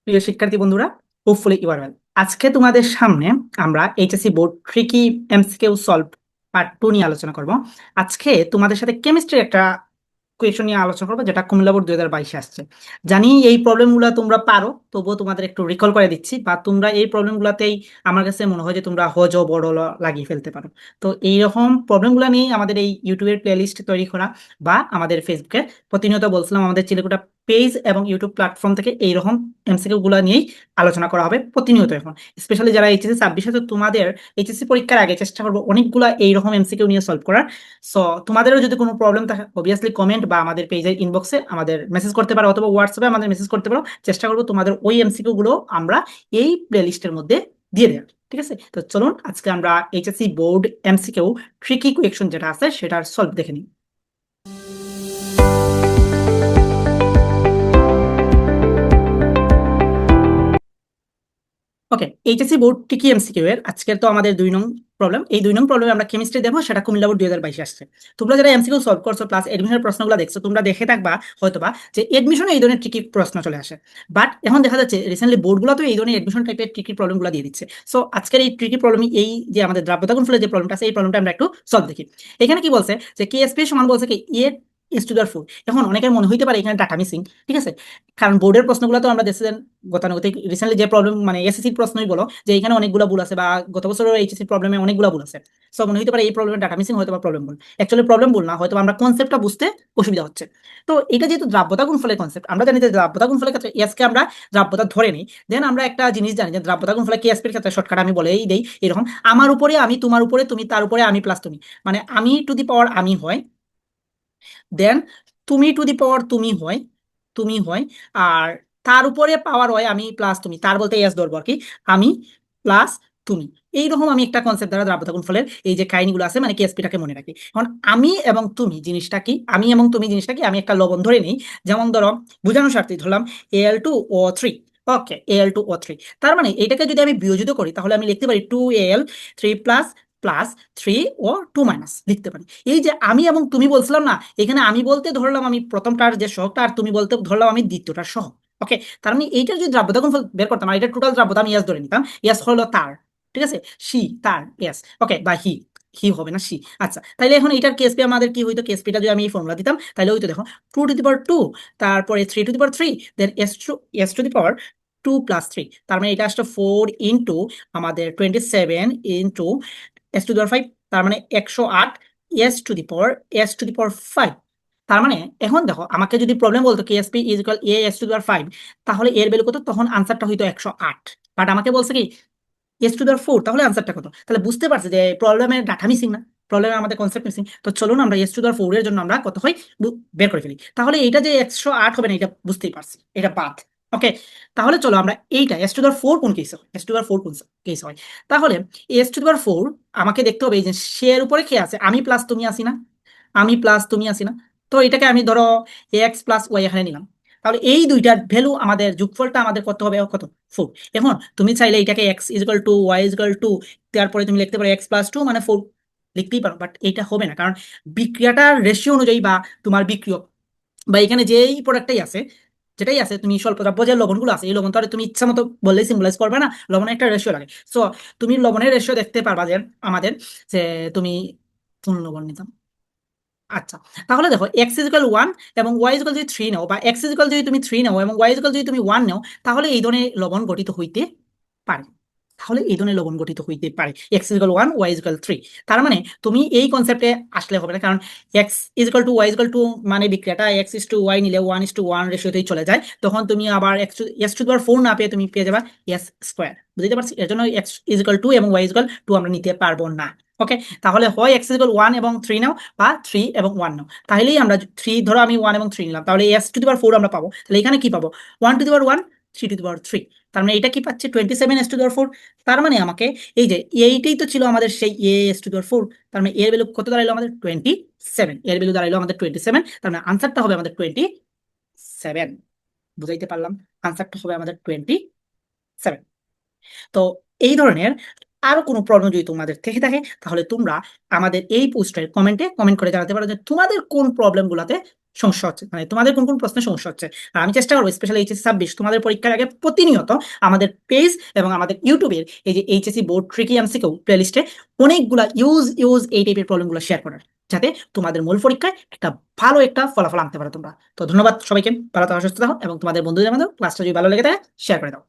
প্রিয় শিক্ষার্থী বন্ধুরা, হোপফুলি ইউ আর ওয়েল। আজকে তোমাদের সামনে আমরা HSC board tricky MCQ solve part 2 নিয়ে আলোচনা করব। আজকে তোমাদের সাথে কেমিস্ট্রির একটা কোয়েশন নিয়ে আলোচনা করবো, যেটা কুমিল্লা বোর্ড 2022 আসছে। জানি এই প্রবলেমগুলো তোমরা পারো, তবুও তোমাদের একটু রিকল করে দিচ্ছি, বা তোমরা এই প্রবলেমগুলোতেই আমার কাছে মনে হয় যে তোমরা হজ ও বড় লাগিয়ে ফেলতে পারো। তো এইরকম প্রবলেমগুলো নিয়ে আমাদের এই ইউটিউবের প্লেলিস্ট তৈরি করা, বা আমাদের ফেসবুকে প্রতিনিয়ত বলছিলাম আমাদের চিলেকোঠা পেজ এবং ইউটিউব প্ল্যাটফর্ম থেকে এইরকম এমসিকিউ গুলো নিয়েই আলোচনা করা হবে প্রতিনিয়ত। এখন স্পেশালি যারা এইচএসসি 26 আছে, তোমাদের এইচএসসি পরীক্ষার আগে চেষ্টা করবো অনেকগুলো এইরকম এমসিকিউ নিয়ে সলভ করার। সো তোমাদেরও যদি কোনো প্রবলেম থাকে, অবভিয়াসলি কমেন্ট বা আমাদের পেজের ইনবক্সে আমাদের মেসেজ করতে পারো, অথবা হোয়াটসঅ্যাপে আমাদের মেসেজ করতে পারো। চেষ্টা করবো তোমাদের ওই এমসিকিউ গুলো আমরা এই প্লেলিস্টের মধ্যে দিয়ে দেওয়ার। ঠিক আছে, তো চলুন আজকে আমরা HSC board MCQ tricky question যেটা আছে সেটার সলভ দেখে নিই। ওকে, এইচএসসি বোর্ড টিকি এমসিকিউ এর আজকের তো আমাদের 2 নং প্রবলেম। এই 2 নং প্রবলেমে আমরা কেমিস্ট্রি দেবো, সেটা কুমিল্লা বোর্ড 2022 আসছে। তোমরা যারা এমসিকিউ সলভ করছো প্লাস এডমিশনের প্রশ্নগুলো দেখছো, তোমরা দেখে থাকবা হয়তোবা যে এডমিশনে এই ধরনের ট্রিকি প্রশ্ন চলে আসে। বাট এখন দেখা যাচ্ছে রিসেন্টলি বোর্ডগুলো তো এই ধরনের এডমিশন টাইপের ট্রিকি প্রবলেমগুলো দিয়ে দিচ্ছে। সো আজকের এই ট্রিকি প্রবলেম, এই যে আমাদের দ্রাব্যতা গুণফলের যে প্রবলেমটা আছে, এই প্রবলেমটা আমরা একটু সলভ দেখি। এখানে কি বলছে যে কেএসপি সমান বলছে কি এ এস টু দি পাওয়ার 4। এখন অনেকের মনে হইতে পারে এখানে ডাটা মিসিং। ঠিক আছে, কারণ বোর্ডের প্রশ্নগুলো তো আমরা দেখছিলেন গতানুগতিক রিসেন্টলি যে প্রবলেম, মানে এসএসসির প্রশ্নই বলো, যে এখানে অনেকগুলো ভুল আছে, বা গত বছরের এইচএসসি প্রবলেমে অনেকগুলো ভুল আছে। সো মনে হতে পারে এই প্রবলেমের ডাটা মিসিং, হয়তো বা প্রবলেম ভুল। অ্যাকচুয়ালি প্রবলেম ভুল না, হয়তো আমরা কনসেপ্টটা বুঝতে অসুবিধা হচ্ছে। তো এটা যেহেতু দ্রাব্যতা গুণফলের কনসেপ্ট, আমরা জানি যে দ্রাব্যতা গুণফলের ক্ষেত্রে এসকে আমরা দ্রাব্যতা ধরে নিই। দেন আমরা একটা জিনিস জানি যে দ্রাব্যতা গুণফলের কেএসপির ক্ষেত্রে শর্টকাট আমি বলেই দেই এরকম: আমার উপরে আমি, তোমার উপরে তুমি, তার উপরে আমি প্লাস তুমি। মানে আমি টু দি পাওয়ার আমি হয়, দেন তুমি টু দি পাওয়ার তুমি হয়, তুমি হয়, আর তার উপরে পাওয়ার হয় আমি প্লাস তুমি, তার বলতে এস ধরবো আর কি, আমি প্লাস তুমি। এইরকম আমি একটা কনসেপ্ট দ্বারা দ্রাব্যতা গুণফলের এই যে কাহিনীগুলো আছে মানে কেএসপিটাকে মনে রাখি। এখন আমি এবং তুমি জিনিসটা কি, আমি এবং তুমি জিনিসটা কি, আমি একটা লবণ ধরে নিই। যেমন ধরো বোঝানোর স্বার্থে ধরলাম Al2O3। ওকে, Al2O3, তার মানে এটাকে যদি আমি বিয়োজিত করি তাহলে আমি লিখতে পারি 2Al3 plus plus 3O2 minus লিখতে পারি। এই যে আমি এবং তুমি বলছিলাম না, এখানে আমি বলতে ধরলাম আমি প্রথমটার যে সহগটা, আর তুমি বলতে ধরলাম আমি দ্বিতীয়টার সহগ। ওকে, তার মানে এইটার যদি দ্রাব্যতা গুণফল বের করতাম, আর এটা টোটাল দ্রাব্যতা আমি ইয়াস ধরে নিতাম, ইয়াস হলো তার। ঠিক আছে, সি তার ইয়াস। ওকে, বা হি, হি হবে না সি। আচ্ছা, তাহলে এখন এটার কেএসপি আমাদের কি হইতো, কেএসপিটা যদি আমি এই ফর্মুলা দিতাম তাহলে হইতো দেখো 2 টু দি পাওয়ার 2, তারপরে 3 to the power 3, then S to the power 2 plus 3। তার মানে এটা আসলে 4 ইন্টু আমাদের 27 into S to the power 5, তার মানে 108 S টু দি পাওয়ার 5। তার মানে এখন দেখো, আমাকে যদি প্রবলেম বলতো KSP is equal a S to the power 5, তাহলে এর ভ্যালু কত, তখন আনসারটা হইতো 108। বাট আমাকে বলছে কি S টু দি পাওয়ার 4, তাহলে আনসারটা কত? তাহলে বুঝতে পারছি যে প্রবলেমের ডাটা মিসিং না, প্রবলেমে আমাদের কনসেপ্ট মিসিং। তো চলুন আমরা S টু দি পাওয়ার 4 এর জন্য আমরা কত হয় বের করে ফেলি। তাহলে এইটা যে 108 হবে না, এটা বুঝতেই পারছি, এটা বাদ। ওকে, তাহলে চলো আমরা এইটা S টু দি পাওয়ার 4 কোন কেস হয়, S টু দি পাওয়ার 4 কোন কেস হয়। তাহলে S টু দি পাওয়ার 4 আমাকে দেখতে হবে এই যে সে এর উপরে কে আছে, আমি প্লাস তুমি আসি না, আমি প্লাস তুমি আসি না। তো এটাকে আমি ধরো এক্স প্লাস ওয়াই এখানে নিলাম। তাহলে এই দুইটার ভ্যালু আমাদের যোগফলটা আমাদের কত হবে, কত, 4। এখন তুমি চাইলে এটাকে x is equal to y is equal to, তারপরে তুমি লিখতে পারো x+2 মানে 4 লিখতেই পারো। বাট এইটা হবে না, কারণ বিক্রিয়াটার রেশিও অনুযায়ী, বা তোমার বিক্রিয়ক, বা এখানে যেই প্রোডাক্টটাই আছে, যেটাই আছে, তুমি স্বল্প দ্রাব্য যে লবণগুলো আছে, এই লবণ তো আর তুমি ইচ্ছা মতো বললেই সিম্বলাইজ করবে না, লবণের একটা রেশিও লাগে। সো তুমি লবণের রেশিও দেখতে পারবা যে আমাদের, যে তুমি কোন লবণ নিতাম। আচ্ছা, তাহলে দেখো এক্স ইজিক্যাল 1 এবং ওয়াই ইজিক্যাল যদি 3 নাও, বা এক্স ইজিক্যাল যদি তুমি 3 নাও এবং ওয়াই ইজিক্যাল যদি তুমি 1 নাও, তাহলে এই ধরনের লবণ গঠিত হইতে পারে। তাহলে এই ধরনের লবণ গঠিত হইতে পারে এক্স ইজিক্যাল 1 ওয়াই ইজিক্যাল 3। তার মানে তুমি এই কনসেপ্টে আসলে হবে না, কারণ x is equal to y is equal to মানে বিক্রিয়াটা এক্স ইস টু ওয়াই নিলে 1:1 রেশিওতেই চলে যায়, তখন তুমি আবার এক্স টু দি পাওয়ার 4 না পেয়ে তুমি পেয়ে যাবা এস স্কোয়ার। বুঝতে পারছি, এর জন্য এক্স ইজিক্যাল 2 এবং ওয়াই ইজিক্যাল 2 আমরা নিতে পারবো না। ওকে, তাহলে হয় এক্স ইজিক্যাল 1 এবং 3 নাও, বা 3 এবং 1 নাও। তাহলেই আমরা 3 ধরো আমি 1 এবং 3 নিলাম, তাহলে S টু দি পাওয়ার 4 আমরা পাবো। তাহলে এখানে কি পাবো, 1 two the power 1, 3 to the power 3। তার মানে এটা কি পাচ্ছে 27 S টু দি পাওয়ার 4। তার মানে আমাকে এই যে এইটাই তো ছিল আমাদের সেই S টু দি পাওয়ার 4, তার মানে এর ভ্যালু কত দাঁড়াইলো আমাদের 27, এর ভ্যালু দাঁড়াইলো আমাদের 27। তার মানে আনসারটা হবে আমাদের 27। বুঝাইতে পারলাম, আনসারটা হবে আমাদের 27। তো এই ধরনের আরো কোনো প্রবলেম যদি তোমাদের থেকে থাকে, তাহলে তোমরা আমাদের এই পোস্টের কমেন্টে কমেন্ট করে জানাতে পারো যে তোমাদের কোন প্রবলেম গুলাতে সমস্যা হচ্ছে, মানে তোমাদের কোন প্রশ্নে সমস্যা হচ্ছে। আর আমি চেষ্টা করবো স্পেশালি এইচএসসি 26 তোমাদের পরীক্ষার আগে প্রতিনিয়ত আমাদের পেজ এবং আমাদের ইউটিউবের এই যে এইচএসসি বোর্ড ট্রিকি এমসিকিউ প্লেলিস্টে অনেকগুলা ইউজ এই টাইপের প্রবলেমগুলো শেয়ার করার, যাতে তোমাদের মূল পরীক্ষায় একটা ভালো একটা ফলাফল আনতে পারো তোমরা। তো ধন্যবাদ সবাইকে, ভালো থাকো, সুস্থ থাকো এবং তোমাদের বন্ধুদের মধ্যে ক্লাসটা যদি ভালো লেগে থাকে শেয়ার করে দাও।